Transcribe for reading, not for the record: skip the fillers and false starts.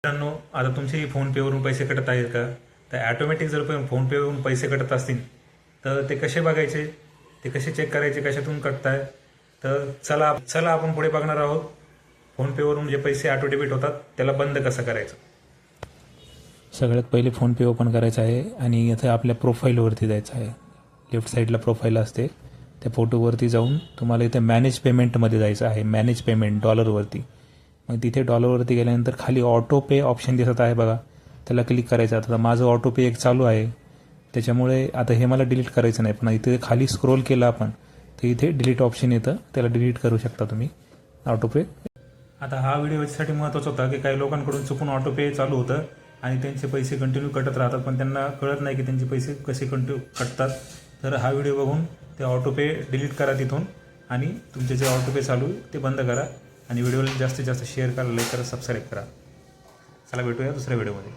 मित्रांनो, आता तुमचे फोनपेवरून पैसे कटत आहेत का? तर ॲटोमॅटिक जर पण फोनपेवरून पैसे कटत असतील तर ते कसे बघायचे, ते कसे चेक करायचे, कशातून कटताय? तर चला चला आपण पुढे बघणार आहोत. फोनपेवरून जे पैसे ऑटो डेबिट होतात त्याला बंद कसं करायचं. सगळ्यात पहिले फोनपे ओपन करायचं आहे आणि इथे आपल्या प्रोफाईलवरती जायचं आहे. लेफ्ट साईडला प्रोफाईल असते, त्या फोटोवरती जाऊन तुम्हाला इथे मॅनेज पेमेंटमध्ये जायचं आहे. मॅनेज पेमेंट डॉलरवरती. मग तिथे डॉलरवरती गेल्यानंतर खाली ऑटो पे ऑप्शन दिसत आहे बघा, त्याला क्लिक करायचं. आता माझं ऑटो पे एक चालू आहे, त्याच्यामुळे आता हे मला डिलीट करायचं नाही. पण इथे खाली स्क्रोल केलं आपण तर इथे डिलीट ऑप्शन येतं, त्याला डिलीट करू शकता तुम्ही ऑटो पे. आता हा व्हिडिओ याच्यासाठी महत्त्वाचा होता की काही लोकांकडून चुकून ऑटो पे चालू होतं आणि त्यांचे पैसे कंटिन्यू कटत राहतात, पण त्यांना कळत नाही की त्यांचे पैसे कसे कंटिन्यू कटतात. तर हा व्हिडिओ बघून ते ऑटो पे डिलीट करा तिथून आणि तुमचे जे ऑटो पे चालू ते बंद करा आणि व्हिडिओला जास्तीत जास्त शेअर करा, लाईक करा, सबस्क्राईब करा. चला भेटूया दुसऱ्या व्हिडिओमध्ये.